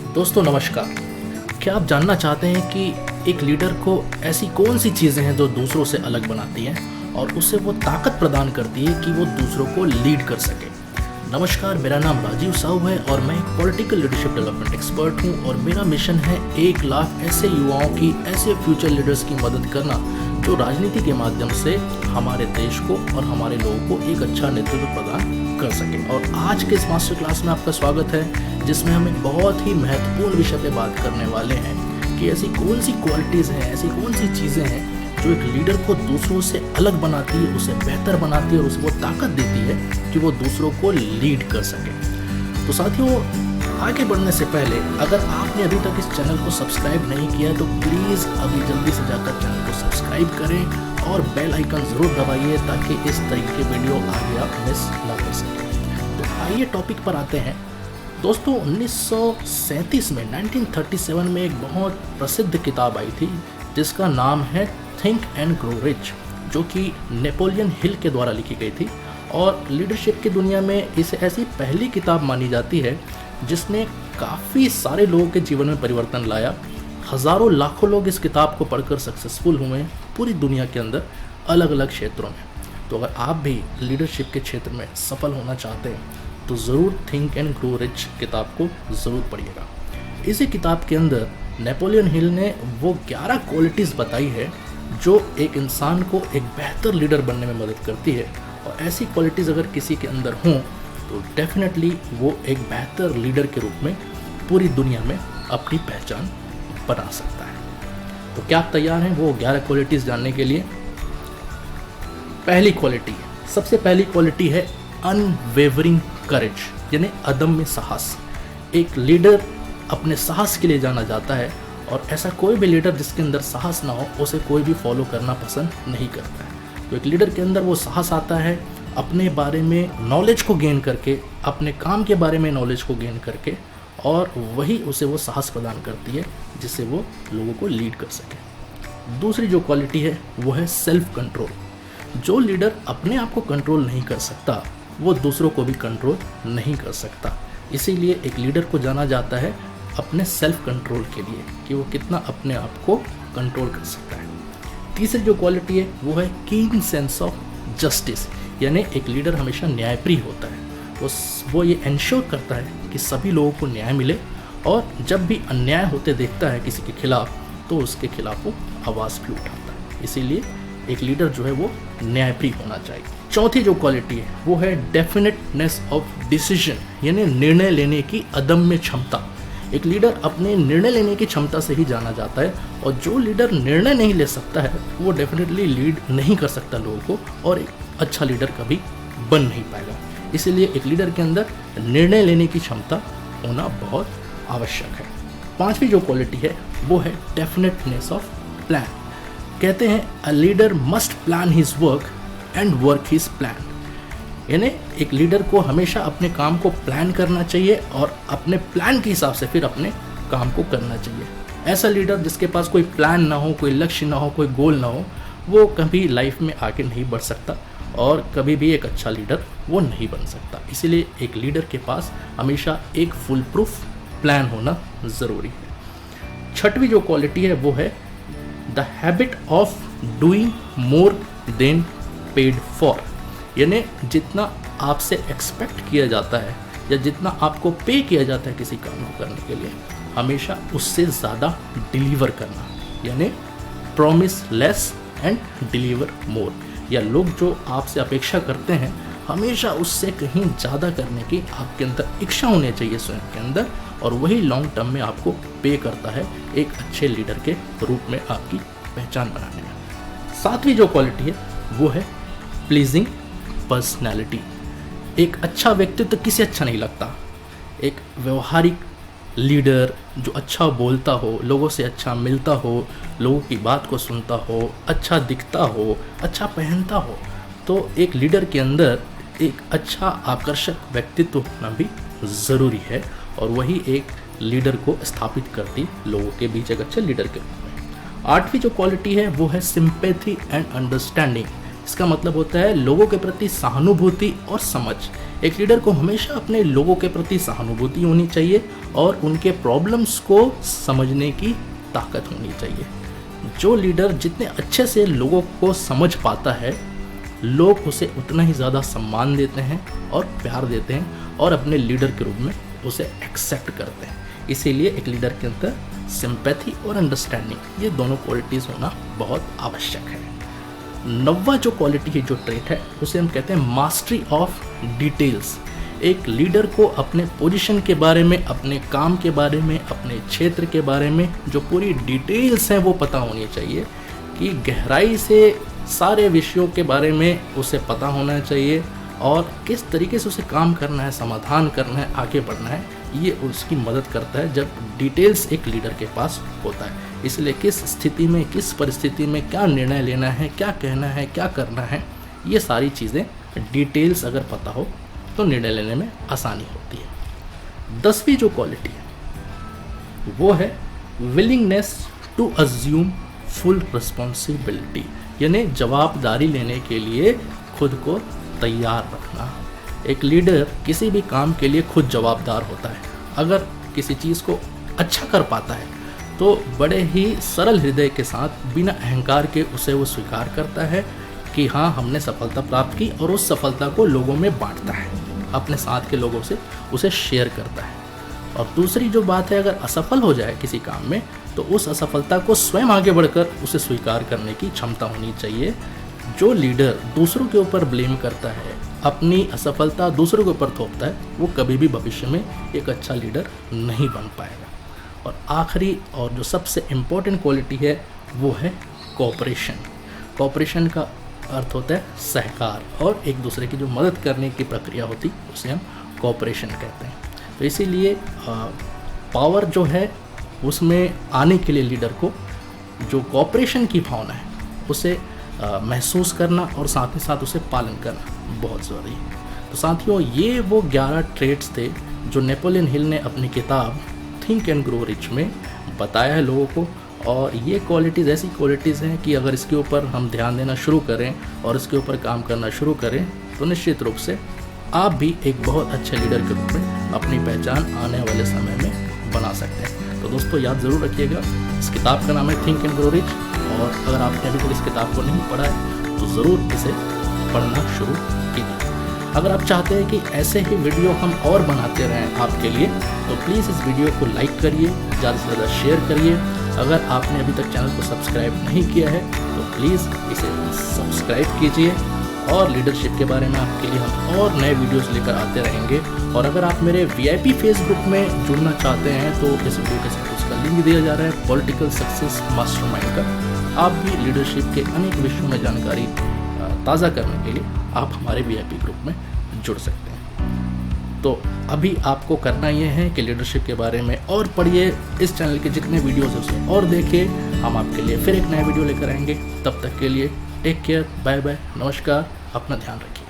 दोस्तों नमस्कार। क्या आप जानना चाहते हैं कि एक लीडर को ऐसी कौन सी चीज़ें हैं जो दूसरों से अलग बनाती हैं और उसे वो ताकत प्रदान करती है कि वो दूसरों को लीड कर सके। नमस्कार, मेरा नाम राजीव साहू है और मैं एक पॉलिटिकल लीडरशिप डेवलपमेंट एक्सपर्ट हूं और मेरा मिशन है 1 लाख ऐसे युवाओं की, ऐसे फ्यूचर लीडर्स की मदद करना जो राजनीति के माध्यम से हमारे देश को और हमारे लोगों को एक अच्छा नेतृत्व प्रदान कर सके। और आज के इस मास्टर क्लास में आपका स्वागत है, जिसमें हम एक बहुत ही महत्वपूर्ण विषय पे बात करने वाले हैं कि ऐसी कौन सी क्वालिटीज़ हैं, ऐसी कौन सी चीज़ें हैं जो एक लीडर को दूसरों से अलग बनाती है, उसे बेहतर बनाती है और उसको ताकत देती है कि वो दूसरों को लीड कर सके। तो साथियों, आगे बढ़ने से पहले अगर आपने अभी तक इस चैनल को सब्सक्राइब नहीं किया तो प्लीज़ अभी जल्दी से जाकर चैनल को सब्सक्राइब करें और बेल आइकन ज़रूर दबाइए ताकि इस तरह के वीडियो आगे आप मिस ना कर सकें। तो आइए टॉपिक पर आते हैं। दोस्तों 1937 में 1937 में एक बहुत प्रसिद्ध किताब आई थी जिसका नाम है थिंक एंड ग्रो रिच, जो कि नेपोलियन हिल के द्वारा लिखी गई थी और लीडरशिप की दुनिया में इसे ऐसी पहली किताब मानी जाती है जिसने काफ़ी सारे लोगों के जीवन में परिवर्तन लाया। हज़ारों लाखों लोग इस किताब को पढ़कर सक्सेसफुल हुए हैं पूरी दुनिया के अंदर अलग अलग क्षेत्रों में। तो अगर आप भी लीडरशिप के क्षेत्र में सफल होना चाहते हैं तो ज़रूर थिंक एंड ग्रो रिच किताब को ज़रूर पढ़िएगा। इसी किताब के अंदर नेपोलियन हिल ने वो 11 क्वालिटीज़ बताई है जो एक इंसान को एक बेहतर लीडर बनने में मदद करती है, और ऐसी क्वालिटीज़ अगर किसी के अंदर हों तो डेफिनेटली वो एक बेहतर लीडर के रूप में पूरी दुनिया में अपनी पहचान बना सकता है। तो क्या आप तैयार हैं वो 11 क्वालिटीज़ जानने के लिए? पहली क्वालिटी, सबसे पहली क्वालिटी है अनवेवरिंग करेज, यानी अदम्य साहस। एक लीडर अपने साहस के लिए जाना जाता है और ऐसा कोई भी लीडर जिसके अंदर साहस ना हो उसे कोई भी फॉलो करना पसंद नहीं करता है। तो एक लीडर के अंदर वो साहस आता है अपने बारे में नॉलेज को गेन करके, अपने काम के बारे में नॉलेज को गेन करके, और वही उसे वो साहस प्रदान करती है जिससे वो लोगों को लीड कर सके। दूसरी जो क्वालिटी है वो है सेल्फ कंट्रोल। जो लीडर अपने आप को कंट्रोल नहीं कर सकता वो दूसरों को भी कंट्रोल नहीं कर सकता। इसीलिए एक लीडर को जाना जाता है अपने सेल्फ कंट्रोल के लिए कि वो कितना अपने आप को कंट्रोल कर सकता है। तीसरी जो क्वालिटी है वो है कीन सेंस ऑफ जस्टिस, यानी एक लीडर हमेशा न्यायप्रिय होता है। वो ये इंश्योर करता है कि सभी लोगों को न्याय मिले, और जब भी अन्याय होते देखता है किसी के खिलाफ तो उसके खिलाफ वो आवाज़ भी उठाता है। इसीलिए एक लीडर जो है वो न्यायप्रिय होना चाहिए। चौथी जो क्वालिटी है वो है डेफिनेटनेस ऑफ डिसीजन, यानी निर्णय लेने की अदम्य क्षमता। एक लीडर अपने निर्णय लेने की क्षमता से ही जाना जाता है, और जो लीडर निर्णय नहीं ले सकता है वो डेफिनेटली लीड नहीं कर सकता लोगों को, और एक अच्छा लीडर कभी बन नहीं पाएगा। इसीलिए एक लीडर के अंदर निर्णय लेने की क्षमता होना बहुत आवश्यक है। पांचवी जो क्वालिटी है वो है डेफिनेटनेस ऑफ प्लान। कहते हैं a leader must plan his work and work his plan, यानी एक लीडर को हमेशा अपने काम को प्लान करना चाहिए और अपने प्लान के हिसाब से फिर अपने काम को करना चाहिए। ऐसा लीडर जिसके पास कोई प्लान ना हो, कोई लक्ष्य ना हो, कोई गोल ना हो, वो कभी लाइफ में आगे नहीं बढ़ सकता और कभी भी एक अच्छा लीडर वो नहीं बन सकता। इसीलिए एक लीडर के पास हमेशा एक फुल प्रूफ प्लान होना ज़रूरी है। छठवीं जो क्वालिटी है वो है the habit of doing more than paid for, यानी जितना आपसे एक्सपेक्ट किया जाता है या जितना आपको पे किया जाता है किसी काम को करने के लिए, हमेशा उससे ज़्यादा डिलीवर करना, यानी प्रॉमिस लेस एंड डिलीवर मोर। या लोग जो आपसे अपेक्षा करते हैं हमेशा उससे कहीं ज़्यादा करने की आपके अंदर इच्छा होनी चाहिए स्वयं के अंदर, और वही लॉन्ग टर्म में आपको पे करता है एक अच्छे लीडर के रूप में आपकी पहचान बनाने में। सातवीं जो क्वालिटी है वो है प्लीजिंग पर्सनैलिटी। एक अच्छा व्यक्तित्व किसे अच्छा नहीं लगता। एक व्यवहारिक लीडर जो अच्छा बोलता हो, लोगों से अच्छा मिलता हो, लोगों की बात को सुनता हो, अच्छा दिखता हो, अच्छा पहनता हो, तो एक लीडर के अंदर एक अच्छा आकर्षक व्यक्तित्व होना भी ज़रूरी है, और वही एक लीडर को स्थापित करती लोगों के बीच एक अच्छे लीडर के रूप में। आठवीं जो क्वालिटी है वो है सिंपैथी एंड अंडरस्टैंडिंग। इसका मतलब होता है लोगों के प्रति सहानुभूति और समझ। एक लीडर को हमेशा अपने लोगों के प्रति सहानुभूति होनी चाहिए और उनके प्रॉब्लम्स को समझने की ताकत होनी चाहिए। जो लीडर जितने अच्छे से लोगों को समझ पाता है, लोग उसे उतना ही ज़्यादा सम्मान देते हैं और प्यार देते हैं और अपने लीडर के रूप में उसे एक्सेप्ट करते हैं। इसीलिए एक लीडर के अंदर सिंपैथी और अंडरस्टैंडिंग, ये दोनों क्वालिटीज़ होना बहुत आवश्यक है। 9वां जो क्वालिटी है, जो ट्रेट है, उसे हम कहते हैं मास्टरी ऑफ डिटेल्स। एक लीडर को अपने पोजीशन के बारे में, अपने काम के बारे में, अपने क्षेत्र के बारे में जो पूरी डिटेल्स हैं वो पता होनी चाहिए, कि गहराई से सारे विषयों के बारे में उसे पता होना चाहिए और किस तरीके से उसे काम करना है, समाधान करना है, आगे बढ़ना है। ये उसकी मदद करता है जब डिटेल्स एक लीडर के पास होता है। इसलिए किस स्थिति में, किस परिस्थिति में क्या निर्णय लेना है, क्या कहना है, क्या करना है, ये सारी चीज़ें डिटेल्स अगर पता हो तो निर्णय लेने में आसानी होती है। 10वीं जो क्वालिटी है वो है willingness to assume full responsibility, यानी जवाबदारी लेने के लिए खुद को तैयार रखना। एक लीडर किसी भी काम के लिए खुद जवाबदार होता है। अगर किसी चीज़ को अच्छा कर पाता है तो बड़े ही सरल हृदय के साथ, बिना अहंकार के उसे वो स्वीकार करता है कि हाँ, हमने सफलता प्राप्त की, और उस सफलता को लोगों में बांटता है, अपने साथ के लोगों से उसे शेयर करता है। और दूसरी जो बात है, अगर असफल हो जाए किसी काम में तो उस असफलता को स्वयं आगे बढ़कर उसे स्वीकार करने की क्षमता होनी चाहिए। जो लीडर दूसरों के ऊपर ब्लेम करता है, अपनी असफलता दूसरों के ऊपर थोपता है, वो कभी भी भविष्य में एक अच्छा लीडर नहीं बन पाएगा। और आखिरी और जो सबसे इम्पोर्टेंट क्वालिटी है वो है कोऑपरेशन। कोऑपरेशन का अर्थ होता है सहकार, और एक दूसरे की जो मदद करने की प्रक्रिया होती है उसे हम कोऑपरेशन कहते हैं। तो इसीलिए पावर जो है उसमें आने के लिए लीडर को जो कोऑपरेशन की भावना है उसे महसूस करना और साथ ही साथ उसे पालन करना बहुत ज़रूरी है। तो साथियों, ये वो 11 ट्रेट्स थे जो नेपोलियन हिल ने अपनी किताब थिंक एंड ग्रो रिच में बताया है लोगों को। और ये क्वालिटीज़ ऐसी क्वालिटीज़ हैं कि अगर इसके ऊपर हम ध्यान देना शुरू करें और इसके ऊपर काम करना शुरू करें तो निश्चित रूप से आप भी एक बहुत अच्छे लीडर के रूप में अपनी पहचान आने वाले समय में बना सकते हैं। तो दोस्तों, याद ज़रूर रखिएगा, इस किताब का नाम है थिंक एंड ग्रो रिच, और अगर आपने अभी तक इस किताब को नहीं पढ़ा है तो ज़रूर इसे पढ़ना शुरू कीजिए। अगर आप चाहते हैं कि ऐसे ही वीडियो हम और बनाते रहें आपके लिए, तो प्लीज़ इस वीडियो को लाइक करिए, ज़्यादा से ज़्यादा शेयर करिए। अगर आपने अभी तक चैनल को सब्सक्राइब नहीं किया है तो प्लीज़ इसे सब्सक्राइब कीजिए, और लीडरशिप के बारे में आपके लिए हम और नए वीडियोस लेकर आते रहेंगे। और अगर आप मेरे VIP फेस ग्रुप में जुड़ना चाहते हैं तो इस वीडियो के साथ उसका लिंक दिया जा रहा है, पॉलिटिकल सक्सेस मास्टरमाइंड का। आप भी लीडरशिप के अनेक विषयों में जानकारी ताज़ा करने के लिए आप हमारे VIP ग्रुप में जुड़ सकते हैं। तो अभी आपको करना ये है कि लीडरशिप के बारे में और पढ़िए, इस चैनल के जितने वीडियोस हैं उसे और देखिए। हम आपके लिए फिर एक नया वीडियो लेकर आएंगे। तब तक के लिए टेक केयर, बाय बाय, नमस्कार, अपना ध्यान रखिए।